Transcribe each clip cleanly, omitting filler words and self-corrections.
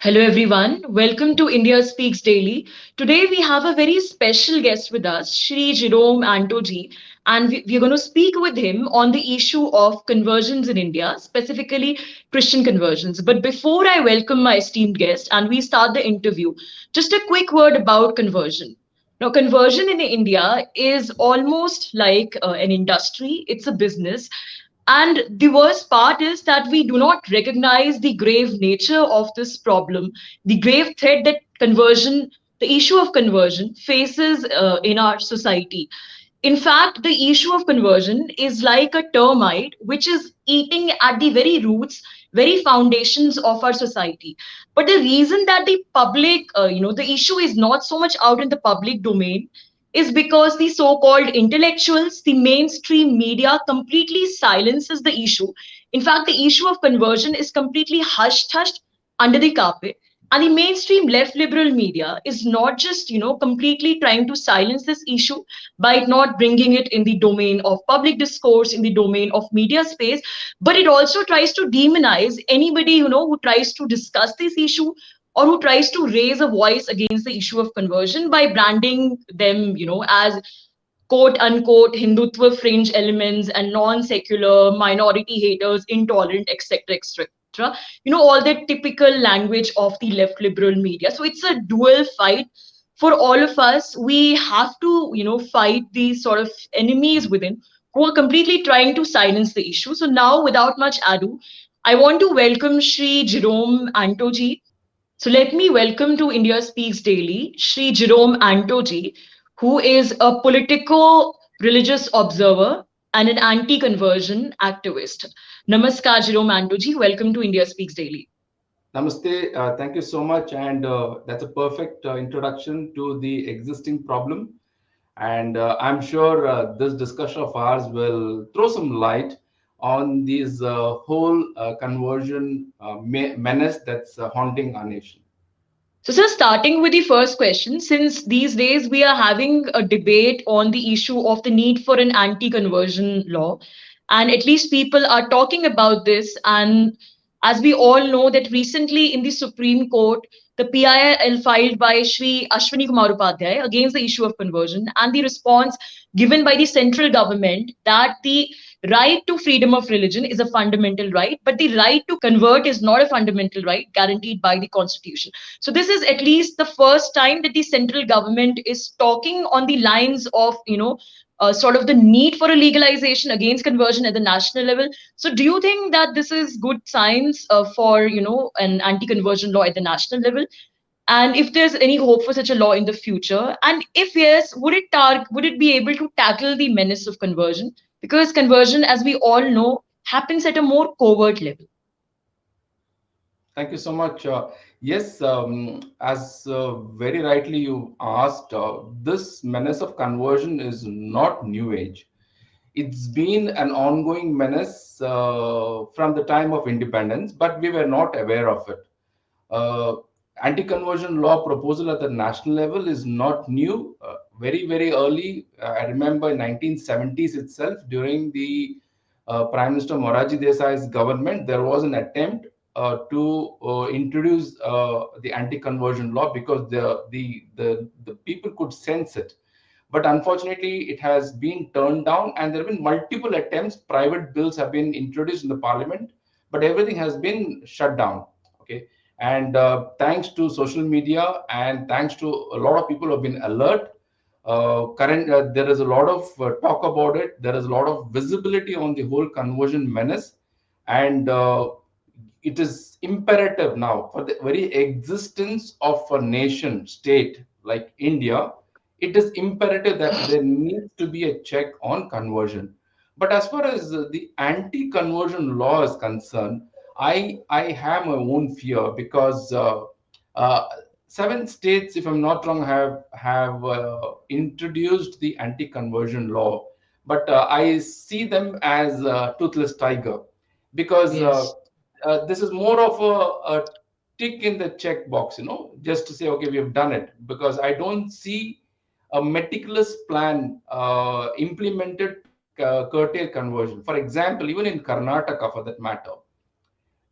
Hello, everyone. Welcome to India Speaks Daily. Today, we have a very special guest with us, Shri Jerome Anto ji, and we're going to speak with him on the issue of conversions in India, specifically Christian conversions. But before I welcome my esteemed guest and we start the interview, just a quick word about conversion. Now, conversion in India is almost like an industry, it's a business, and the worst part is that we do not recognize the grave nature of this problem, the grave threat that conversion, the issue of conversion faces in our society. In fact, the issue of conversion is like a termite which is eating at the very roots, very foundations of our society. But the reason that the public, the issue is not so much out in the public domain is because the so-called intellectuals, the mainstream media completely silences the issue. In fact, the issue of conversion is completely hushed under the carpet. And the mainstream left liberal media is not just, completely trying to silence this issue by not bringing it in the domain of public discourse, in the domain of media space, but it also tries to demonize anybody, who tries to discuss this issue or who tries to raise a voice against the issue of conversion by branding them, as quote unquote Hindutva fringe elements and non-secular minority haters, intolerant, etc., etc. All the typical language of the left liberal media. So it's a dual fight for all of us. We have to, fight these sort of enemies within who are completely trying to silence the issue. So now, without much ado, I want to welcome Shri Jerome Anto ji. So let me welcome to India Speaks Daily, Shri Jerome Anto ji, who is a politico-religious observer and an anti-conversion activist. Namaskar, Jerome Anto ji. Welcome to India Speaks Daily. Namaste. Thank you so much. And that's a perfect introduction to the existing problem. And I'm sure this discussion of ours will throw some light on this whole conversion menace that's haunting our nation. So, sir, starting with the first question, since these days we are having a debate on the issue of the need for an anti-conversion law, and at least people are talking about this. And as we all know, that recently in the Supreme Court, the PIL filed by Shri Ashwini Kumar Upadhyay against the issue of conversion, and the response given by the central government that the right to freedom of religion is a fundamental right, but the right to convert is not a fundamental right guaranteed by the Constitution. So this is at least the first time that the central government is talking on the lines of, sort of the need for a legalization against conversion at the national level. So do you think that this is good signs for, an anti-conversion law at the national level? And if there's any hope for such a law in the future, and if yes, would it be able to tackle the menace of conversion? Because conversion, as we all know, happens at a more covert level. Thank you so much. Yes, as very rightly you asked, this menace of conversion is not new age. It's been an ongoing menace from the time of independence, but we were not aware of it. Uh, Anti-conversion law proposal at the national level is not new. Very early, I remember in 1970s itself, during the Prime Minister Morarji Desai's government, there was an attempt to introduce the anti-conversion law because the people could sense it. But unfortunately, it has been turned down, and there have been multiple attempts. Private bills have been introduced in the parliament, but everything has been shut down. Okay, and thanks to social media and thanks to a lot of people who have been alert, there is a lot of talk about it. There is a lot of visibility on the whole conversion menace, and it is imperative now for the very existence of a nation state like India. It is imperative that there needs to be a check on conversion. But as far as the anti-conversion law is concerned, I have my own fear because uh, seven states, if I'm not wrong, have introduced the anti-conversion law, but I see them as a toothless tiger because Yes. this is more of a tick in the checkbox, just to say, okay, we have done it, because I don't see a meticulous plan implemented to curtail conversion. For example, even in Karnataka, for that matter,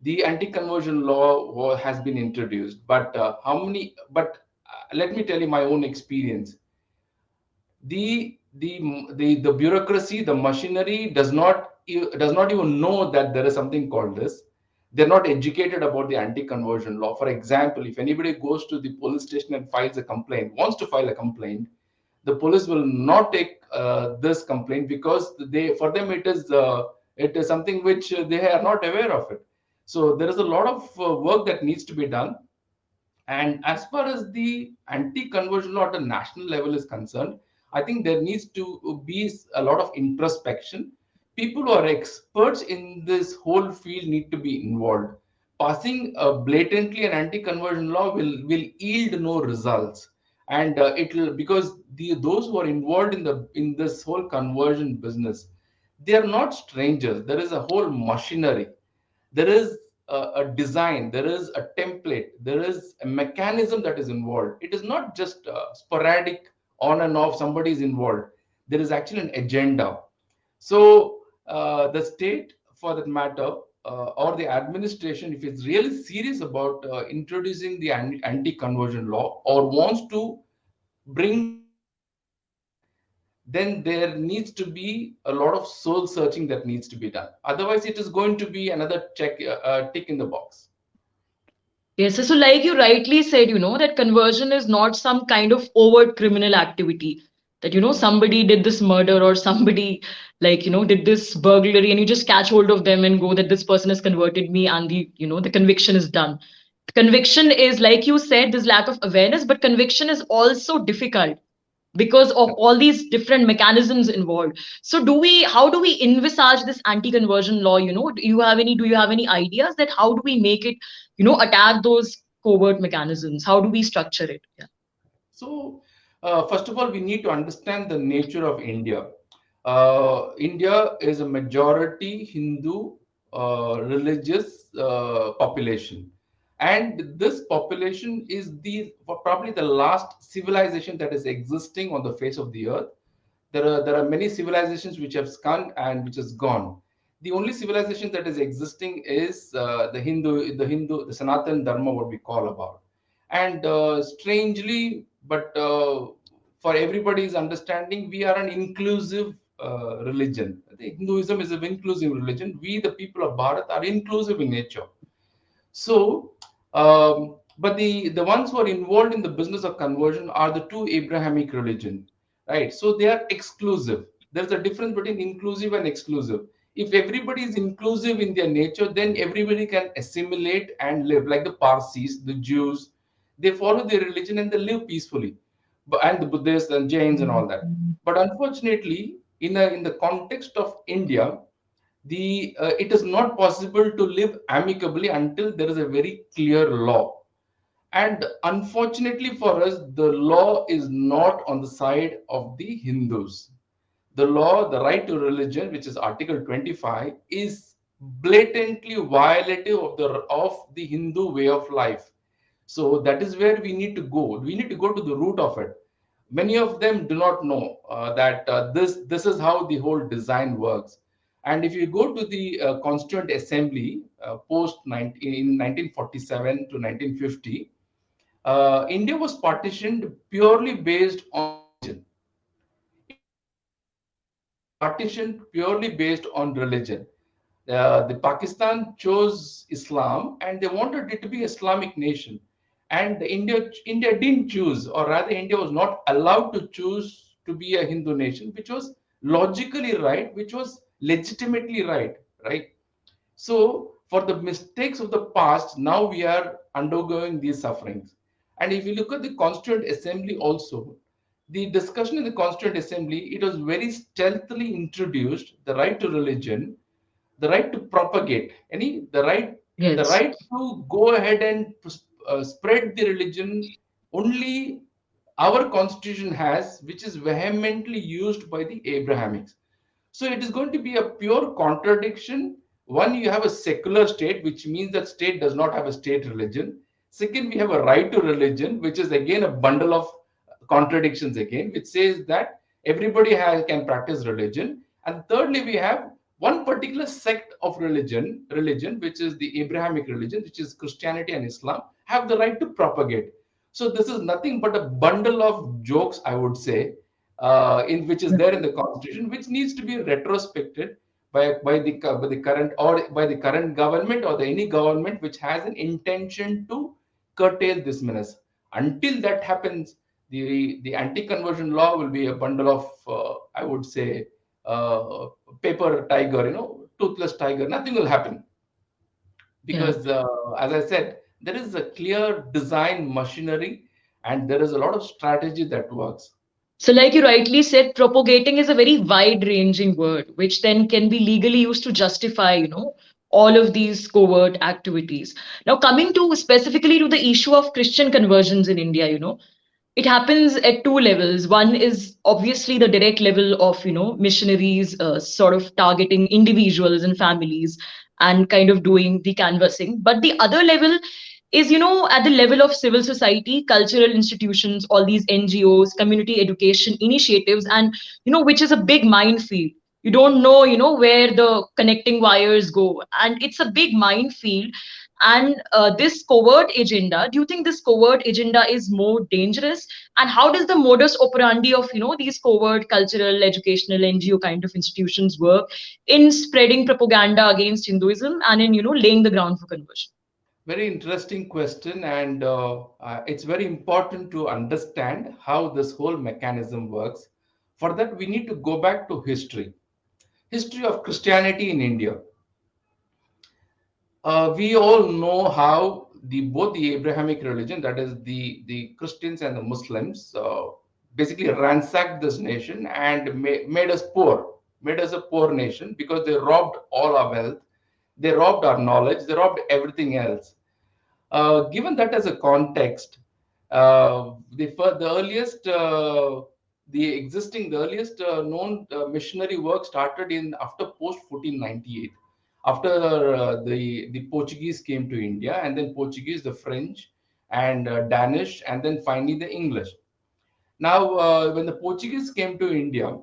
The anti-conversion law has been introduced, but how many? But let me tell you my own experience. The bureaucracy, the machinery does not even know that there is something called this. They're not educated about the anti-conversion law. For example, if anybody goes to the police station and files a complaint, wants to file a complaint, the police will not take this complaint, because for them it is something which they are not aware of it. So there is a lot of work that needs to be done. And as far as the anti-conversion law at a national level is concerned, I think there needs to be a lot of introspection. People who are experts in this whole field need to be involved. Passing blatantly an anti-conversion law will yield no results, and it will, because those who are involved in this whole conversion business, they are not strangers. There is a whole machinery, there is a design, there is a template, there is a mechanism that is involved. It is not just sporadic on and off, somebody is involved. There is actually an agenda. So the state, for that matter, or the administration, if it's really serious about introducing the anti-conversion law, or wants to bring this law into effect, then there needs to be a lot of soul searching that needs to be done. Otherwise, it is going to be another tick in the box. Yes, so like you rightly said, that conversion is not some kind of overt criminal activity. That, somebody did this murder or somebody, like, did this burglary, and you just catch hold of them and go that this person has converted me, and the conviction is done. Conviction is, like you said, this lack of awareness, but conviction is also difficult because of all these different mechanisms involved. So how do we envisage this anti-conversion law? Do you have any ideas that how do we make it, attack those covert mechanisms? How do we structure it? Yeah. So, first of all, we need to understand the nature of India. India is a majority Hindu religious population, and this population is probably the last civilization that is existing on the face of the earth. There are many civilizations which have come and which has gone. The only civilization that is existing is the Sanatan Dharma, what we call about. And strangely, but for everybody's understanding, we are an inclusive religion. The Hinduism is an inclusive religion. We, the people of Bharat, are inclusive in nature. So, but the ones who are involved in the business of conversion are the two Abrahamic religion, right? So they are exclusive. There's a difference between inclusive and exclusive. If everybody is inclusive in their nature, then everybody can assimilate and live like the Parsis, the Jews. They follow their religion and they live peacefully, and the Buddhists and Jains and all that. But unfortunately, in the context of India, it is not possible to live amicably until there is a very clear law. And unfortunately for us, the law is not on the side of the Hindus. The law, the right to religion, which is Article 25, is blatantly violative of the Hindu way of life. So that is where we need to go. We need to go to the root of it. Many of them do not know that this is how the whole design works. And if you go to the Constituent Assembly post 19, in 1947 to 1950, India was partitioned purely based on religion. It was partitioned purely based on religion. The Pakistan chose Islam and they wanted it to be Islamic nation. And India didn't choose, or rather, India was not allowed to choose to be a Hindu nation, which was logically right, which was legitimately right, right? So, for the mistakes of the past, now we are undergoing these sufferings. And if you look at the Constituent Assembly also, the discussion in the Constituent Assembly, it was very stealthily introduced the right to religion, the right to propagate, the Yes. right to go ahead and spread the religion. Only our constitution has, which is vehemently used by the Abrahamics. So it is going to be a pure contradiction. One, you have a secular state, which means that state does not have a state religion. Second, we have a right to religion, which is again a bundle of contradictions again, which says that everybody can practice religion. And thirdly, we have one particular sect of religion, which is the Abrahamic religion, which is Christianity and Islam, have the right to propagate. So this is nothing but a bundle of jokes, I would say, in which is there in the constitution, which needs to be retrospected by the current, or by the current government, or any government which has an intention to curtail this menace. Until that happens, the anti-conversion law will be a bundle of, I would say, uh, paper tiger, toothless tiger. Nothing will happen Yeah. because, as I said, there is a clear design machinery, and there is a lot of strategy that works. So, like you rightly said, propagating is a very wide-ranging word, which then can be legally used to justify, all of these covert activities. Now, coming to specifically to the issue of Christian conversions in India, it happens at two levels. One is obviously the direct level of missionaries sort of targeting individuals and families and kind of doing the canvassing, but the other level is at the level of civil society, cultural institutions, all these NGOs, community education initiatives, and which is a big minefield. You don't know where the connecting wires go, and it's a big minefield. And this covert agenda, do you think this covert agenda is more dangerous? And how does the modus operandi of these covert cultural, educational, NGO kind of institutions work in spreading propaganda against Hinduism and in laying the ground for conversion? Very interesting question, and it's very important to understand how this whole mechanism works. For that, we need to go back to history of Christianity in India. We all know how both the Abrahamic religion, that is the Christians and the Muslims, basically ransacked this nation and made us poor, made us a poor nation because they robbed all our wealth, they robbed our knowledge, they robbed everything else. Given that as a context, the earliest the earliest known missionary work started in after post 1498, after the Portuguese came to India, and then Portuguese, the French, and Danish, and then finally the English. Now, when the Portuguese came to India,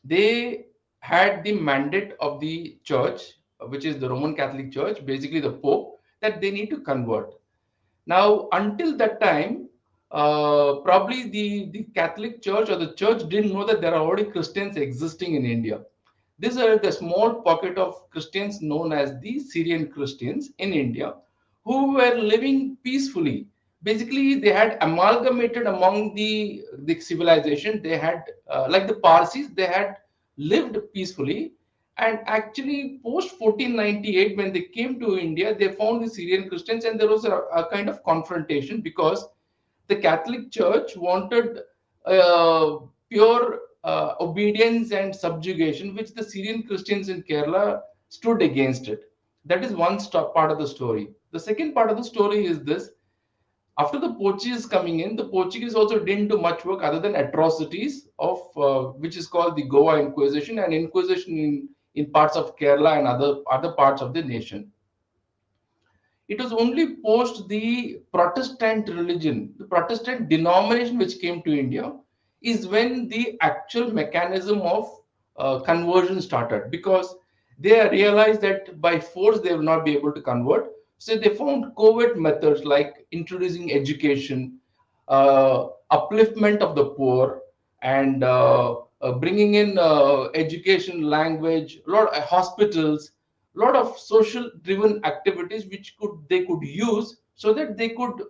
they had the mandate of the church, which is the Roman Catholic Church, basically the Pope, that they need to convert. Now, until that time, probably the Catholic Church or the church didn't know that there are already Christians existing in India. These are the small pocket of Christians known as the Syrian Christians in India, who were living peacefully. Basically, they had amalgamated among the civilization. They had, like the Parsis, they had lived peacefully. And actually, post 1498, when they came to India, they found the Syrian Christians, and there was a kind of confrontation because the Catholic Church wanted pure obedience and subjugation, which the Syrian Christians in Kerala stood against it. That is one part of the story. The second part of the story is this: after the Portuguese coming in, the Portuguese also didn't do much work other than atrocities of which is called the Goa Inquisition, and Inquisition in parts of Kerala and other parts of the nation. It was only post the Protestant religion, the Protestant denomination which came to India, is when the actual mechanism of conversion started, because they realized that by force they will not be able to convert. So they found covert methods like introducing education, upliftment of the poor, and bringing in education, language, a lot of hospitals, lot of social driven activities which they could use so that they could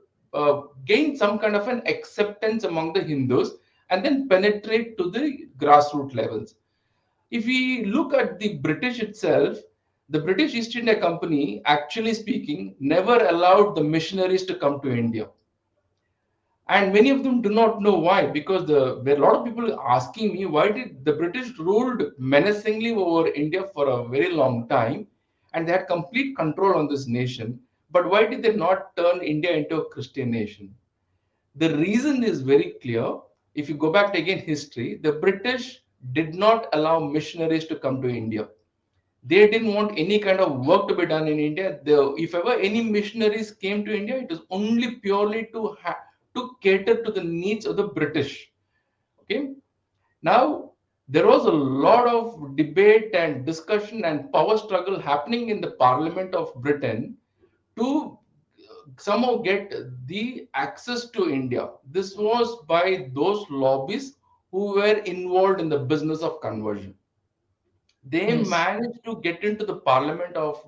gain some kind of an acceptance among the Hindus and then penetrate to the grassroots levels. If we look at the British itself, the British East India Company, actually speaking, never allowed the missionaries to come to India, and many of them do not know why, because there are a lot of people asking me, why did the British ruled menacingly over India for a very long time, and they had complete control on this nation, but why did they not turn India into a Christian nation? The reason is very clear. If you go back to again history, the British did not allow missionaries to come to India. They didn't want any kind of work to be done in India. If ever any missionaries came to India, it was only purely to cater to the needs of the British. Okay. Now, There was a lot of debate and discussion and power struggle happening in the Parliament of Britain to somehow get the access to India. This was by those lobbies who were involved in the business of conversion. They Yes. managed to get into the Parliament of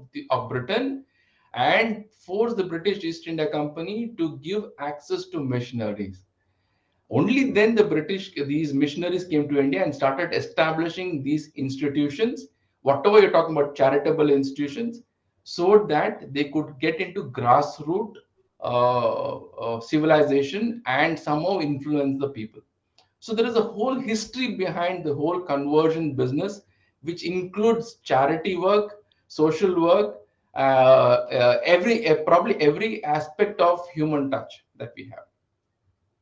Britain and force the British East India Company to give access to missionaries. Only then these missionaries came to India and started establishing these institutions, whatever you're talking about, charitable institutions, so that they could get into grassroots civilization and somehow influence the people. So there is a whole history behind the whole conversion business, which includes charity work, social work, probably every aspect of human touch that we have.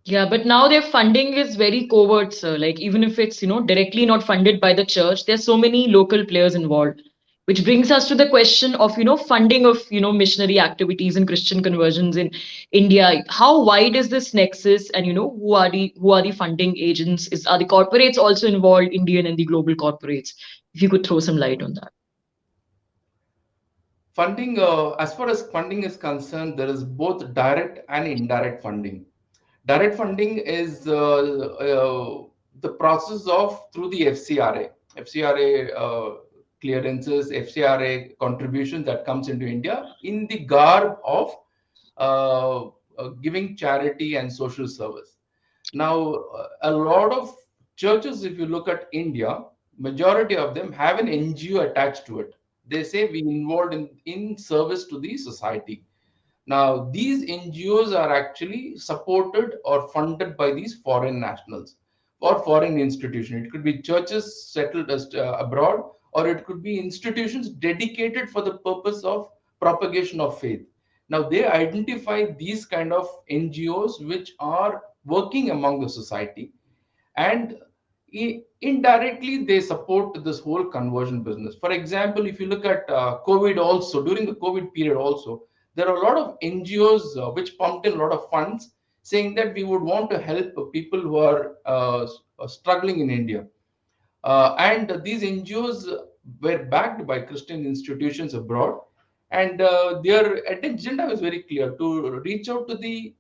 Yeah, but now their funding is very covert, sir. Like even if it's, directly not funded by the church, there's so many local players involved. Which brings us to the question of, funding of, missionary activities and Christian conversions in India. How wide is this nexus? And, who are the funding agents? Are the corporates also involved, Indian and the global corporates? If you could throw some light on that. Funding, as far as funding is concerned, there is both direct and indirect funding. Direct funding is the process of through the FCRA clearances, FCRA contributions that comes into India in the garb of giving charity and social service. Now, a lot of churches, if you look at India, majority of them have an NGO attached to it. They say we involved in service to the society. Now, these NGOs are actually supported or funded by these foreign nationals or foreign institutions. It could be churches settled abroad, or it could be institutions dedicated for the purpose of propagation of faith. Now, they identify these kind of NGOs which are working among the society, and indirectly they support this whole conversion business. For example, if you look at COVID, also during the COVID period also, there are a lot of NGOs which pumped in a lot of funds, saying that we would want to help people who are struggling in India. And these NGOs were backed by Christian institutions abroad, and their agenda was very clear to reach out to the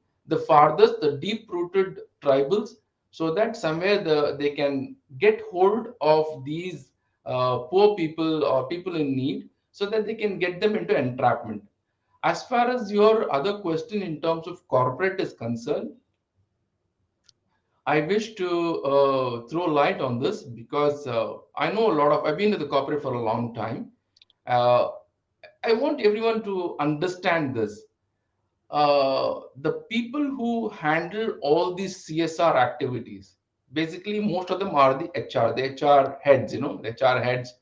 farthest, the deep-rooted tribals, so that somewhere they can get hold of these poor people or people in need, so that they can get them into entrapment. As far as your other question in terms of corporate is concerned, I wish to throw light on this because I know a lot of, I've been in the corporate for a long time. Uh, I want everyone to understand this. The people who handle all these CSR activities, basically, most of them are the HR heads, the HR heads,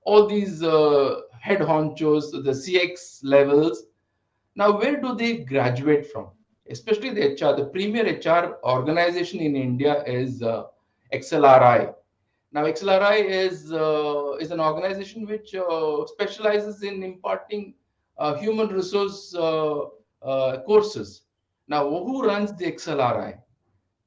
all these head honchos, the CX levels. Now, where do they graduate from? Especially the HR, the premier HR organization in India is XLRI. Now, XLRI is an organization which specializes in imparting human resource courses. Now, who runs the XLRI?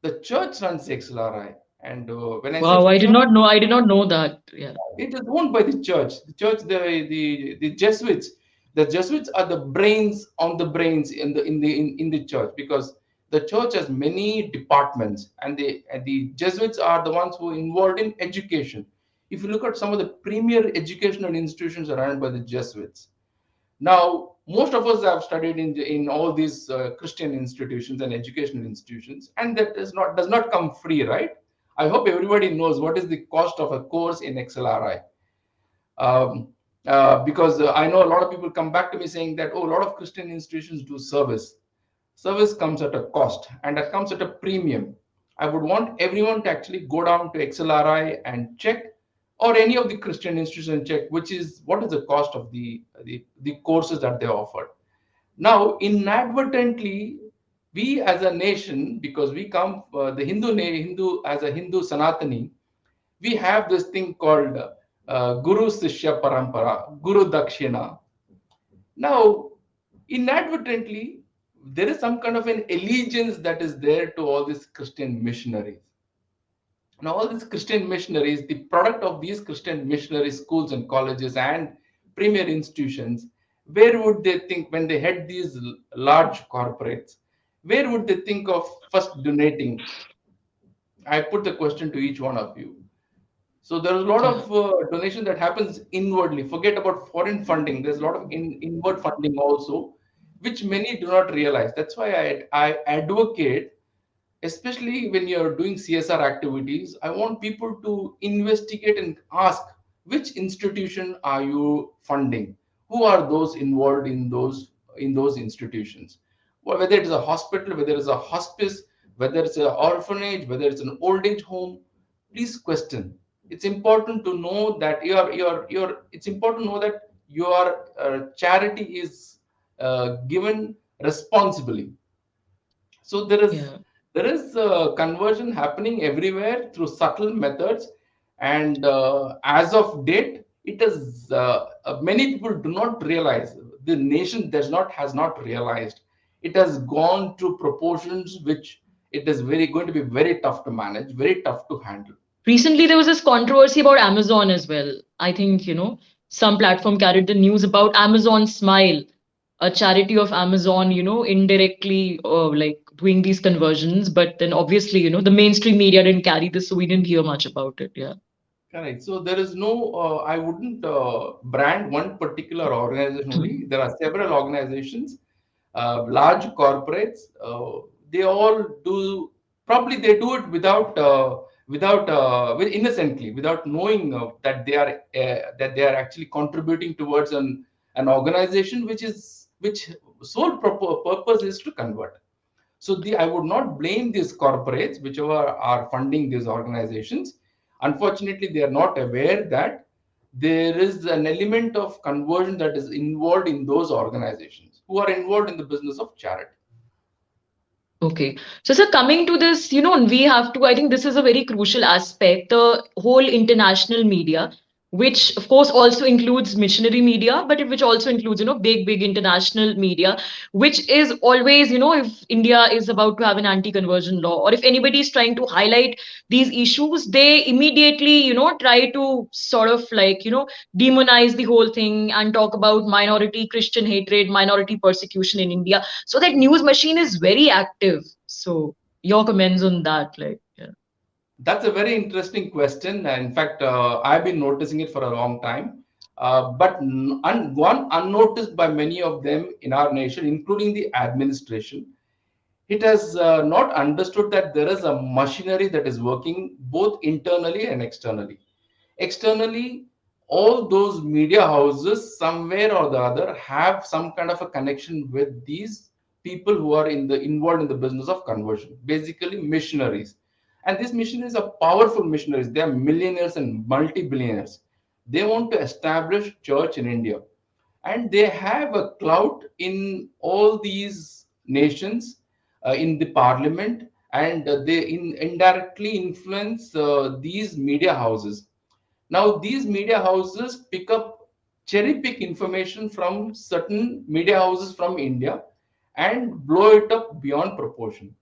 The church runs the XLRI. And when I say Wow, I did church, not know. I did not know that. Yeah. it is owned by the church. The church, the Jesuits. The Jesuits are the brains on the brains in the church, because the church has many departments, and the Jesuits are the ones who are involved in education. If you look at some of the premier educational institutions are run by the Jesuits. Now, most of us have studied in all these Christian institutions and educational institutions, and that does not come free, right? I hope everybody knows what is the cost of a course in XLRI. Um, because I know a lot of people come back to me saying that, oh, a lot of Christian institutions do service. Service comes at a cost, and that comes at a premium. I would want everyone to actually go down to XLRI and check, or any of the Christian institutions, and check what is the cost of the courses that they offer. Now, inadvertently, we as a nation, because we come the Hindu as a Hindu Sanatani, we have this thing called Guru Sishya Parampara, Guru Dakshina. Now, inadvertently, there is some kind of an allegiance that is there to all these Christian missionaries. Now, all these Christian missionaries, the product of these Christian missionary schools and colleges and premier institutions, where would they think when they had these large corporates? Where would they think of first donating? I put the question to each one of you. So there's a lot Yeah. of donation that happens inwardly. Forget about foreign funding. There's a lot of inward funding also, which many do not realize. That's why I advocate, especially when you're doing CSR activities, I want people to investigate and ask which institution are you funding? Who are those involved in those institutions? Well, whether it is a hospital, whether it's a hospice, whether it's an orphanage, whether it's an old age home, please question. It's important to know that it's important to know that your charity is given responsibly. So Yeah. there is conversion happening everywhere through subtle methods, and as of date, it is many people do not realize. The nation does not has not realized. It has gone to proportions which it is very going to be very tough to manage, very tough to handle. Recently, there was this controversy about Amazon as well. I think, some platform carried the news about Amazon Smile, a charity of Amazon, indirectly like doing these conversions. But then obviously, the mainstream media didn't carry this, so we didn't hear much about it. Yeah. Correct. So there is no, I wouldn't brand one particular organization only. There are several organizations, large corporates. They all do, probably they do it innocently, without knowing that they are actually contributing towards an organization which sole purpose is to convert. So I would not blame these corporates, whichever are funding these organizations. Unfortunately, they are not aware that there is an element of conversion that is involved in those organizations who are involved in the business of charity. Okay. So, sir, coming to this, we have to, I think this is a very crucial aspect, the whole international media, which of course also includes missionary media, but which also includes, big international media, which is always, if India is about to have an anti-conversion law, or if anybody is trying to highlight these issues, they immediately, try to sort of like, demonize the whole thing and talk about minority Christian hatred, minority persecution in India. So that news machine is very active. So your comments on that, like, yeah. That's a very interesting question. In fact, I've been noticing it for a long time. But gone unnoticed by many of them in our nation, including the administration. It has not understood that there is a machinery that is working both internally and externally. Externally, all those media houses, somewhere or the other, have some kind of a connection with these people who are involved in the business of conversion, basically missionaries. And these missionaries are powerful missionaries. They are millionaires and multi-billionaires. They want to establish church in India, and they have a clout in all these nations, in the parliament, and indirectly influence these media houses. Now these media houses pick up, cherry pick information from certain media houses from India and blow it up beyond proportion.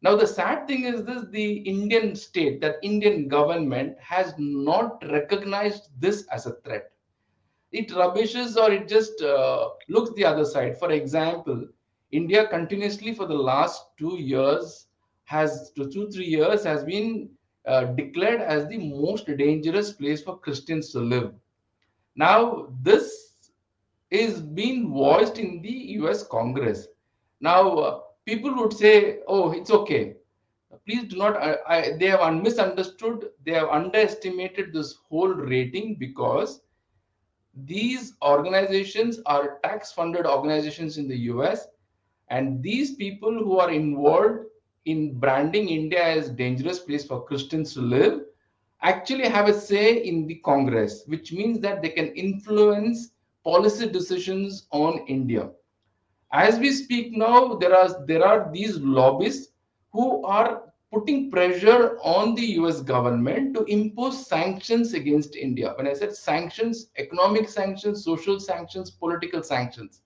Now the sad thing is this: the Indian state, that Indian government, has not recognized this as a threat. It rubbishes, or it just looks the other side. For example, India continuously for the last 2 years, has to 2 3 years, has been declared as the most dangerous place for Christians to live. Now this is being voiced in the US Congress. Now people would say, oh, it's okay. Please do not, they have misunderstood, they have underestimated this whole rating, because these organizations are tax funded organizations in the US, and these people who are involved in branding India as dangerous place for Christians to live actually have a say in the Congress, which means that they can influence policy decisions on India. As we speak now, there are these lobbyists who are putting pressure on the US government to impose sanctions against India. When I said sanctions, economic sanctions, social sanctions, political sanctions.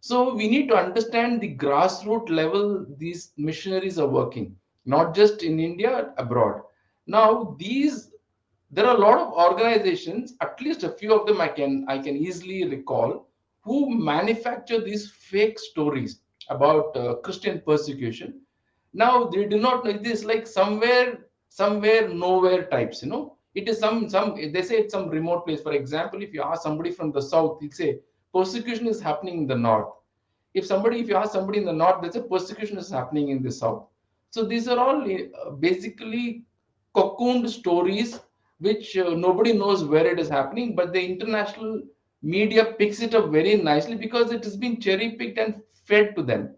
So we need to understand the grassroots level these missionaries are working, not just in India, abroad. Now, there are a lot of organizations, at least a few of them I can easily recall, who manufacture these fake stories about Christian persecution. Now they do not know, it is like somewhere nowhere types, it is some they say it's some remote place. For example, if you ask somebody from the south, he'll say persecution is happening in the north. If you ask somebody in the north, they say persecution is happening in the south. So these are all basically cocooned stories which nobody knows where it is happening, but the international media picks it up very nicely because it has been cherry picked and fed to them.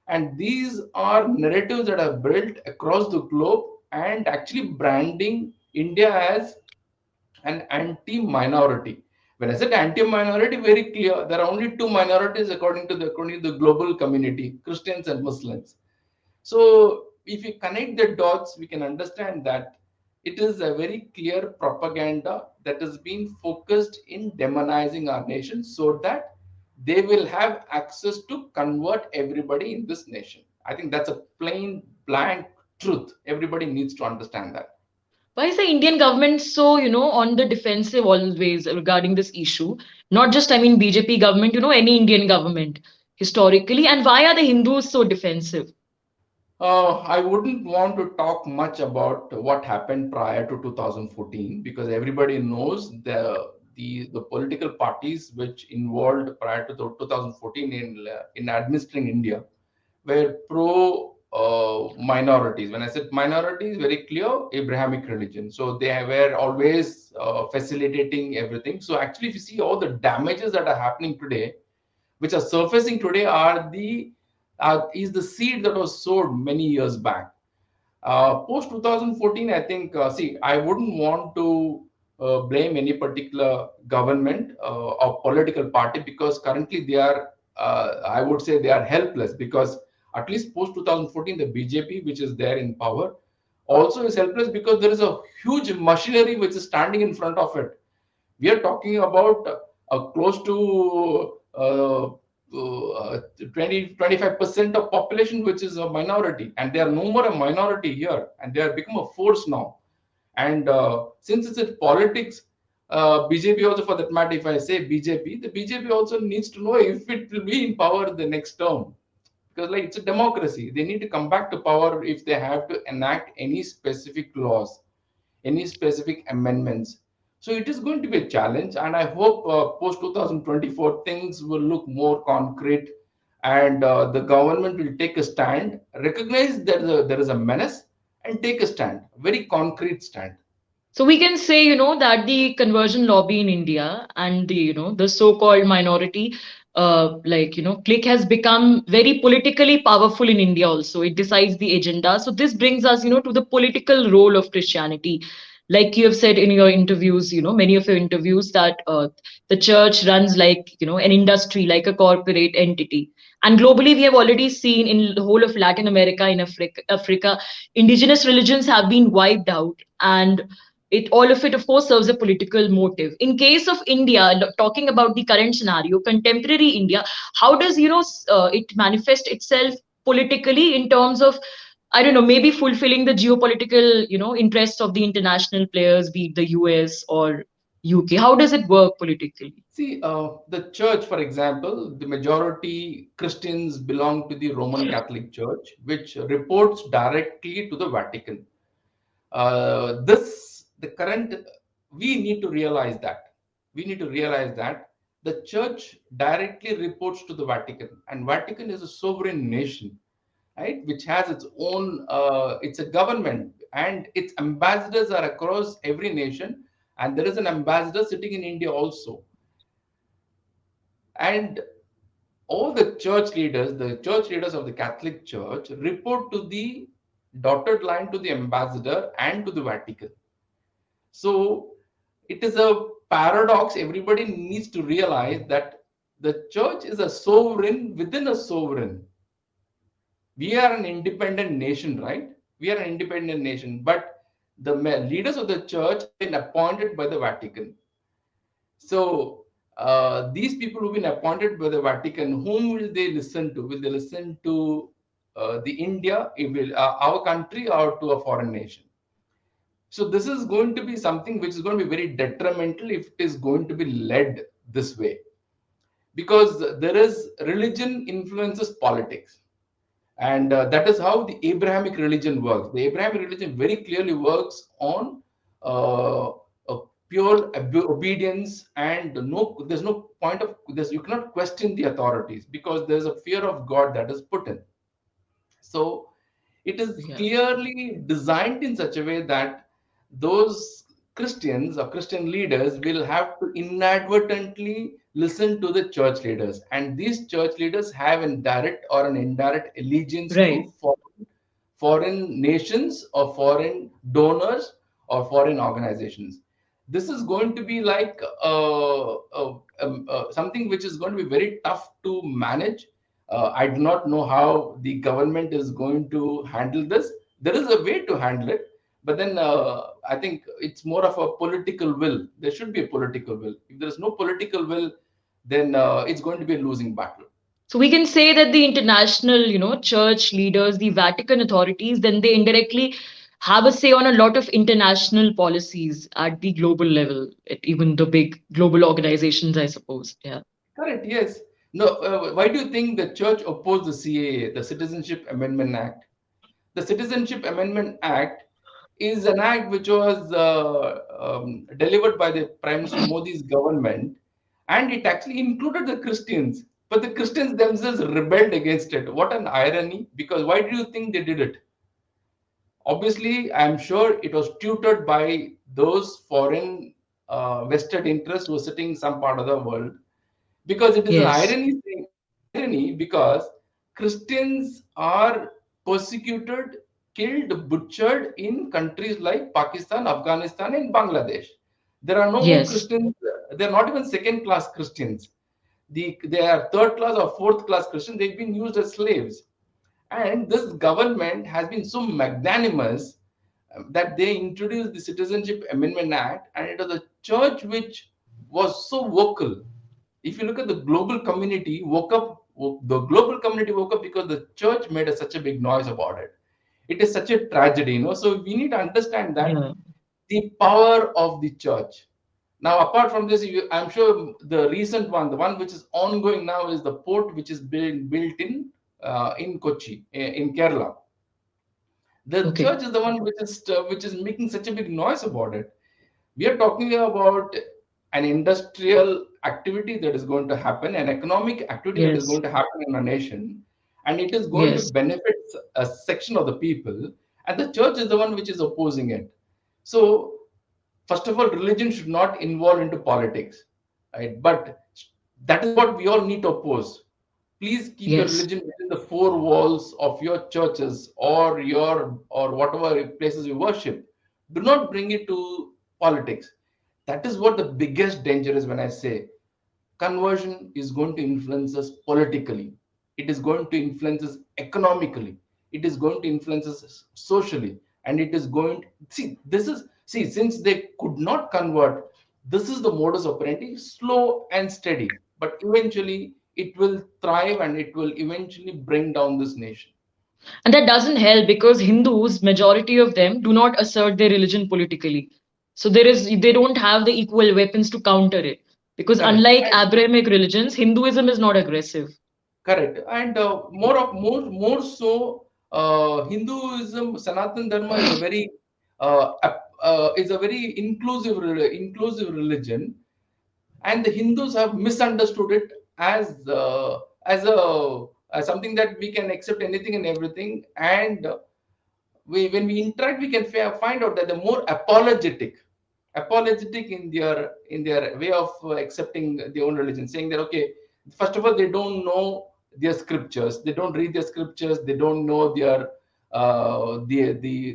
And these are narratives that are built across the globe and actually branding India as an anti-minority. When I said anti-minority, very clear. There are only two minorities according to the global community: Christians and Muslims. So if we connect the dots, we can understand that it is a very clear propaganda that has been focused in demonizing our nation so that they will have access to convert everybody in this nation. I think that's a plain, blank truth. Everybody needs to understand that. Why is the Indian government so, on the defensive always regarding this issue? Not just, I mean, BJP government, any Indian government historically. And why are the Hindus so defensive? I wouldn't want to talk much about what happened prior to 2014 because everybody knows the political parties which involved prior to 2014 in administering India were pro minorities. When I said minorities, very clear Abrahamic religion. So they were always facilitating everything. So actually, if you see all the damages that are happening today, which are surfacing today, is the seed that was sowed many years back. Post 2014, I think, see, I wouldn't want to blame any particular government or political party because currently I would say they are helpless because at least post 2014, the BJP, which is there in power, also is helpless because there is a huge machinery which is standing in front of it. We are talking about close to 20-25% of population which is a minority, and they are no more a minority here, and they have become a force now. And since it's in politics, BJP also, for that matter, if I say BJP, the BJP also needs to know if it will be in power the next term, because like it's a democracy, they need to come back to power if they have to enact any specific laws, any specific amendments. So it is going to be a challenge, and I hope post 2024 things will look more concrete, and the government will take a stand, recognize that there is a menace, and take a stand, very concrete stand. So we can say, that the conversion lobby in India and the so-called minority, clique has become very politically powerful in India also. It decides the agenda. So this brings us, to the political role of Christianity. Like you have said in your interviews, many of your interviews that the church runs like, an industry, like a corporate entity. And globally, we have already seen in the whole of Latin America, in Africa, indigenous religions have been wiped out. And it all of it of course serves a political motive. In case of India, talking about the current scenario, contemporary India, how does it manifest itself politically in terms of, I don't know, maybe fulfilling the geopolitical interests of the international players, be it the US or UK? How does it work politically? See, the church, for example, the majority Christians belong to the Roman Catholic Church, which reports directly to the Vatican. The current, we need to realize that. We need to realize that the church directly reports to the Vatican, and Vatican is a sovereign nation, right, which has its own, it's a government, and its ambassadors are across every nation, and there is an ambassador sitting in India also. And all the church leaders of the Catholic Church report to the dotted line to the ambassador and to the Vatican. So it is a paradox. Everybody needs to realize that the church is a sovereign within a sovereign. We are an independent nation, right? We are an independent nation, but the leaders of the church have been appointed by the Vatican. So these people who've been appointed by the Vatican, whom will they listen to? Will they listen to the India, our country, or to a foreign nation? So this is going to be something which is going to be very detrimental if it is going to be led this way, because there is religion influences politics. And that is how the Abrahamic religion works. The Abrahamic religion very clearly works on uh, a pure obedience, and there's no point of this. You cannot question the authorities because there's a fear of God that is put in. So it is Yeah. clearly designed in such a way that those Christians or Christian leaders will have to inadvertently listen to the church leaders. And these church leaders have a direct or an indirect allegiance to Right. foreign nations or foreign donors or foreign organizations. This is going to be like something which is going to be very tough to manage. I do not know how the government is going to handle this. There is a way to handle it, but then I think it's more of a political will. There should be a political will. If there is no political will, then it's going to be a losing battle. So we can say that the international, church leaders, the Vatican authorities, then they indirectly have a say on a lot of international policies at the global level, at even the big global organizations, I suppose. Yeah. Correct. Yes. No. Why do you think the church opposed the CAA, the Citizenship Amendment Act? The Citizenship Amendment Act is an act which was delivered by the Prime Minister Modi's government, and it actually included the Christians. But the Christians themselves rebelled against it. What an irony! Because why do you think they did it? Obviously, I'm sure it was tutored by those foreign vested interests who are sitting in some part of the world, because it is an Yes. irony thing, irony because Christians are persecuted, killed, butchered in countries like Pakistan, Afghanistan, and Bangladesh. There are no more Yes. Christians. They're not even second class Christians. They are third class or fourth class Christians. They've been used as slaves. And this government has been so magnanimous that they introduced the Citizenship Amendment Act, and it was the church which was so vocal. If you look at the global community, the global community woke up because the church made such a big noise about it. It is such a tragedy, So we need to understand that Yeah. the power of the church. Now, apart from this, I'm sure the recent one, the one which is ongoing now, is the port which is being built in Kochi, in Kerala. The Okay. church is the one which is making such a big noise about it. We are talking about an industrial activity that is going to happen, an economic activity that is Yes. going to happen in a nation, and it is going to Yes. benefit a section of the people, and the church is the one which is opposing it. So, first of all, religion should not involve into politics, right? But that is what we all need to oppose. Please keep your Yes. religion within the four walls of your churches or whatever places you worship. Do not bring it to politics. That is what the biggest danger is when I say conversion is going to influence us politically. It is going to influence us economically. It is going to influence us socially. And it is going to see, since they could not convert, this is the modus operandi, slow and steady. But eventually it will thrive and it will eventually bring down this nation. And that doesn't help because Hindus, majority of them, do not assert their religion politically. So they don't have the equal weapons to counter it. Because Correct. unlike Abrahamic religions, Hinduism is not aggressive. Correct. And more so, Hinduism, Sanatan Dharma is a very inclusive religion, and the Hindus have misunderstood it as something that we can accept anything and everything. And when we interact, we can find out that they're more apologetic in their way of accepting their own religion, saying that, okay, first of all, they don't know their scriptures, they don't read their scriptures, they don't know the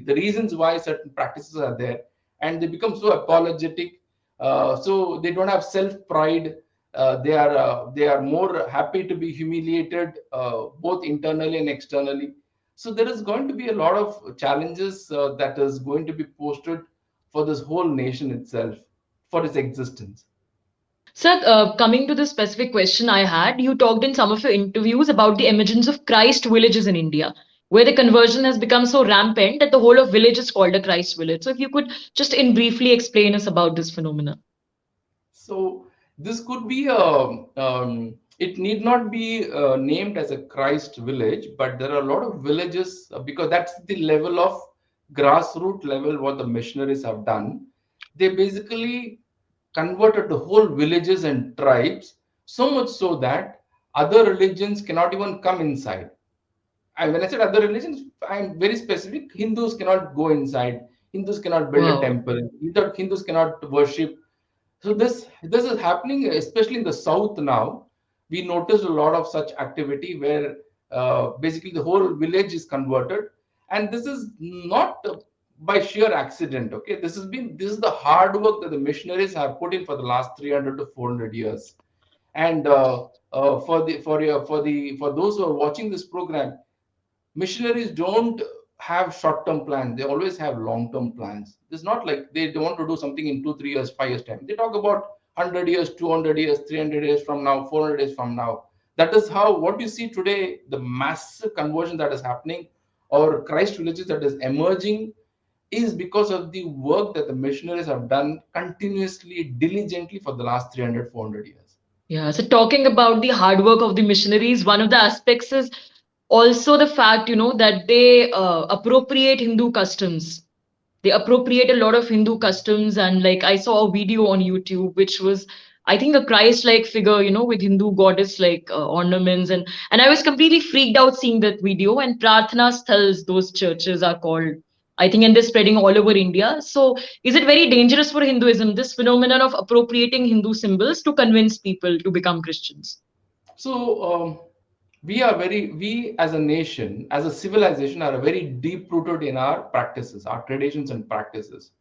reasons why certain practices are there, and they become so apologetic. So they don't have self pride. They are more happy to be humiliated, both internally and externally. So there is going to be a lot of challenges that is going to be posted for this whole nation itself, for its existence. Sir, coming to the specific question I had, you talked in some of your interviews about the emergence of Christ villages in India. where the conversion has become so rampant that the whole of village is called a Christ village. So if you could just in briefly explain us about this phenomena. So this could be it need not be named as a Christ village, but there are a lot of villages because that's the level of grassroots level what the missionaries have done. They basically converted the whole villages and tribes so much so that other religions cannot even come inside. And when I said other religions, I'm very specific. Hindus cannot go inside. Hindus cannot build a Wow. temple. Hindus cannot worship. So this is happening, especially in the south now. We noticed a lot of such activity where basically the whole village is converted, and this is not by sheer accident. Okay, this is the hard work that the missionaries have put in for the last 300 to 400 years. And for those who are watching this program, missionaries don't have short-term plans. They always have long-term plans. It's not like they want to do something in 2 3 years 5 years time. They talk about 100 years, 200 years, 300 years from now, 400 years from now. That is how what you see today, the massive conversion that is happening, or Christ villages that is emerging, is because of the work that the missionaries have done continuously, diligently for the last 300 400 years. Yeah, so talking about the hard work of the missionaries, one of the aspects is also the fact, that they appropriate Hindu customs. They appropriate a lot of Hindu customs, and like I saw a video on YouTube, which was, I think, a Christ-like figure, with Hindu goddess-like ornaments, and I was completely freaked out seeing that video. And Prarthana sthals, those churches are called, I think, and they're spreading all over India. So, is it very dangerous for Hinduism, this phenomenon of appropriating Hindu symbols to convince people to become Christians? So we as a nation, as a civilization, are very deep rooted in our practices, our traditions and practices.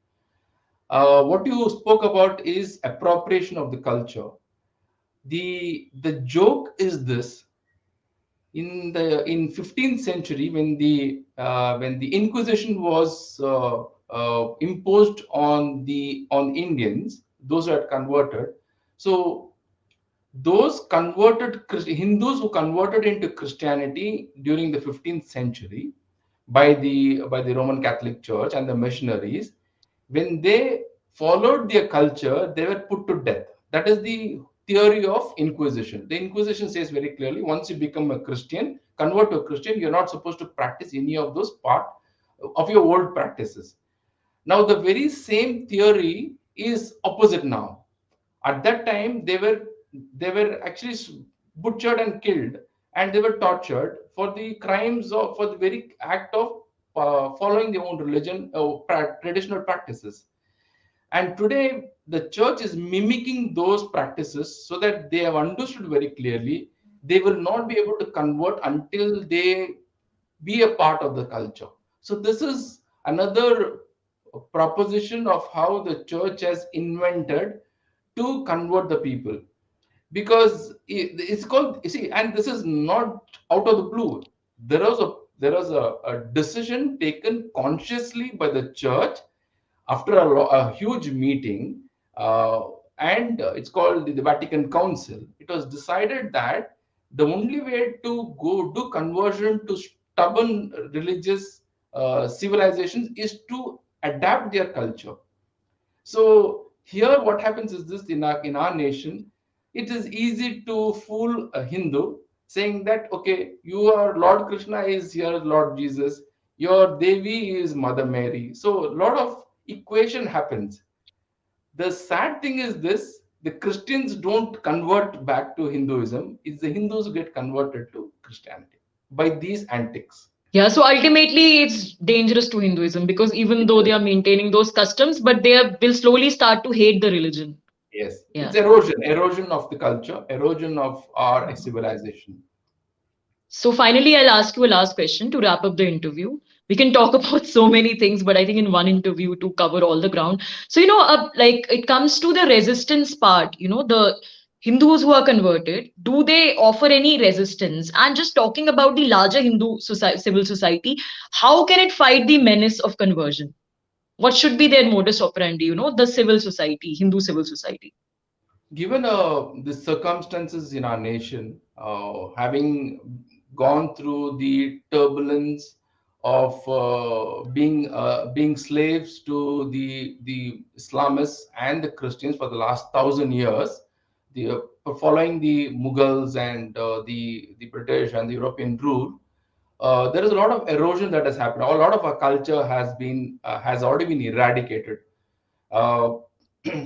What you spoke about is appropriation of the culture. The joke is this: in 15th century, when the Inquisition was imposed on Indians, those who had converted. So those Hindus who converted into Christianity during the 15th century by the Roman Catholic Church and the missionaries, when they followed their culture, they were put to death. That is the theory of Inquisition. The Inquisition says very clearly, once you become a Christian, convert to a Christian, you're not supposed to practice any of those part of your old practices. Now, the very same theory is opposite now. At that time, they were actually butchered and killed, and they were tortured for the crimes of for the very act of following their own religion, traditional practices. And today, the church is mimicking those practices so that they have understood very clearly they will not be able to convert until they be a part of the culture. So this is another proposition of how the church has invented to convert the people, because it's called, you see, and this is not out of the blue. There was a decision taken consciously by the church after a huge meeting, and it's called the Vatican Council. It was decided that the only way to go do conversion to stubborn religious civilizations is to adapt their culture. So here, what happens is this: in our nation, it is easy to fool a Hindu, saying that okay, your Lord Krishna is here, Lord Jesus, your Devi is Mother Mary. So a lot of equation happens. The sad thing is this: the Christians don't convert back to Hinduism. It's the Hindus who get converted to Christianity by these antics. Yeah, so ultimately it's dangerous to Hinduism because even It though is. they are maintaining those customs, but will slowly start to hate the religion. Yes, Yeah. it's erosion of the culture, erosion of our civilization. So finally, I'll ask you a last question to wrap up the interview. We can talk about so many things, but I think in one interview to cover all the ground. So, like it comes to the resistance part, the Hindus who are converted, do they offer any resistance? And just talking about the larger Hindu civil society, how can it fight the menace of conversion? What should be their modus operandi, the civil society, Hindu civil society? Given the circumstances in our nation, having gone through the turbulence of being slaves to the Islamists and the Christians for the last 1,000 years, following the Mughals and the British and the European rule. There is a lot of erosion that has happened. A lot of our culture has already been eradicated. Uh,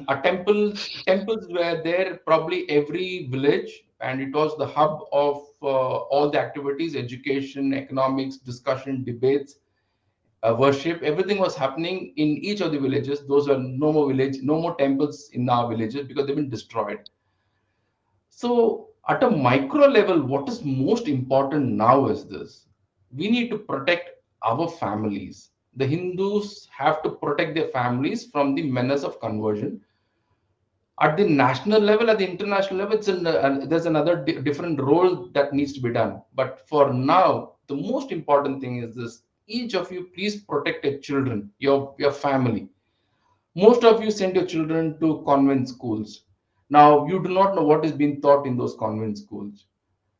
a temples were there probably every village, and it was the hub of all the activities, education, economics, discussion, debates, worship. Everything was happening in each of the villages. Those are no more temples in our villages because they've been destroyed. So, at a micro level, what is most important now is this: we need to protect our families. The Hindus have to protect their families from the menace of conversion. At the national level, at the international level, there's another different role that needs to be done. But for now, the most important thing is this: each of you, please protect your children, your family. Most of you send your children to convent schools. Now, you do not know what is being taught in those convent schools.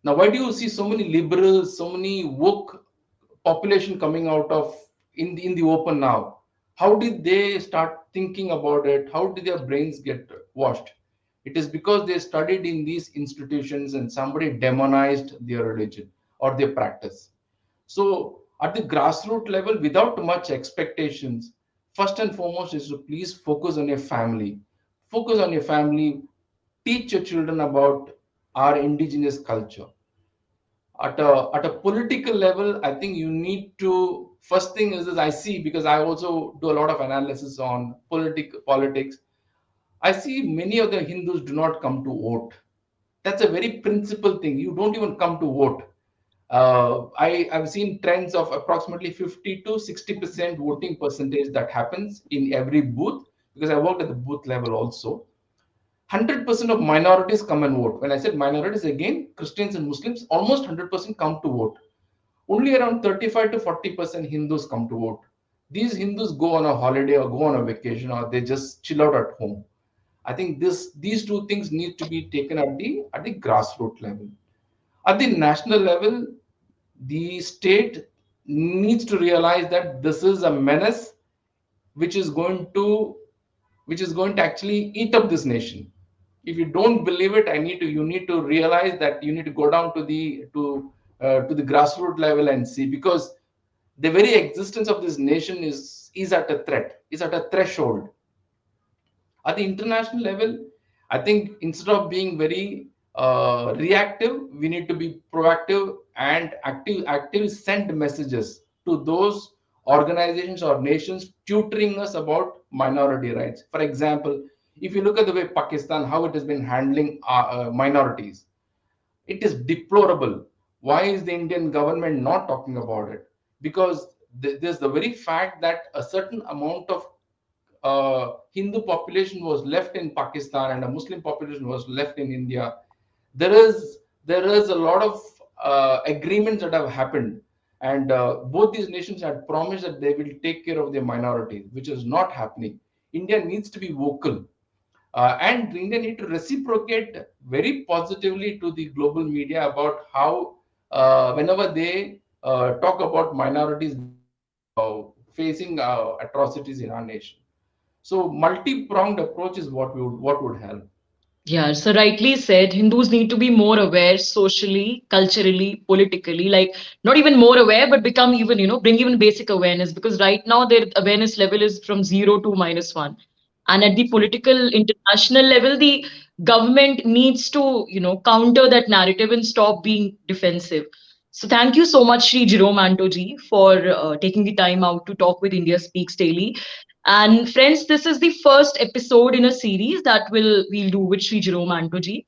Now, why do you see so many liberals, so many woke population coming out of in the open now? How did they start thinking about it? How did their brains get washed? It is because they studied in these institutions and somebody demonized their religion or their practice. So, at the grassroots level, without much expectations, first and foremost is to please focus on your family. Focus on your family. Teach your children about our indigenous culture. At a political level, I think you need to, first thing is this, I see, because I also do a lot of analysis on politics. I see many of the Hindus do not come to vote. That's a very principal thing. You don't even come to vote. I've seen trends of approximately 50 to 60% voting percentage that happens in every booth, because I worked at the booth level also. 100% of minorities come and vote. When I said minorities, again, Christians and Muslims, almost 100% come to vote. Only around 35 to 40% Hindus come to vote. These Hindus go on a holiday or go on a vacation, or they just chill out at home. I think these two things need to be taken at the grassroots level. At the national level, the state needs to realize that this is a menace which is going to actually eat up this nation. If you don't believe it, you need to realize that you need to go down to the grassroots level and see, because the very existence of this nation is at a threat, is at a threshold. At the international level, I think instead of being very reactive, we need to be proactive and active send messages to those organizations or nations tutoring us about minority rights. For example, if you look at the way Pakistan, how it has been handling minorities, it is deplorable. Why is the Indian government not talking about it? Because there's the very fact that a certain amount of Hindu population was left in Pakistan and a Muslim population was left in India. There is a lot of agreements that have happened, and both these nations had promised that they will take care of their minorities, which is not happening. India needs to be vocal, and India need to reciprocate very positively to the global media about how whenever they talk about minorities facing atrocities in our nation. So multi-pronged approach is what would help. Yeah, so rightly said, Hindus need to be more aware socially, culturally, politically, like not even more aware, but become even, bring even basic awareness, because right now their awareness level is from 0 to -1. And at the political international level, the government needs to, counter that narrative and stop being defensive. So thank you so much, Shri Jerome Anto ji, for taking the time out to talk with India Speaks Daily. And friends, this is the first episode in a series that we'll do with Sri Jerome Anto ji.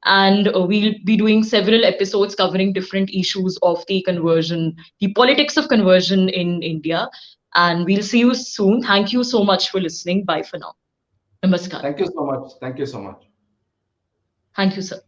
And we'll be doing several episodes covering different issues of the conversion, the politics of conversion in India. And we'll see you soon. Thank you so much for listening. Bye for now. Namaskar. Thank you so much. Thank you so much. Thank you, sir.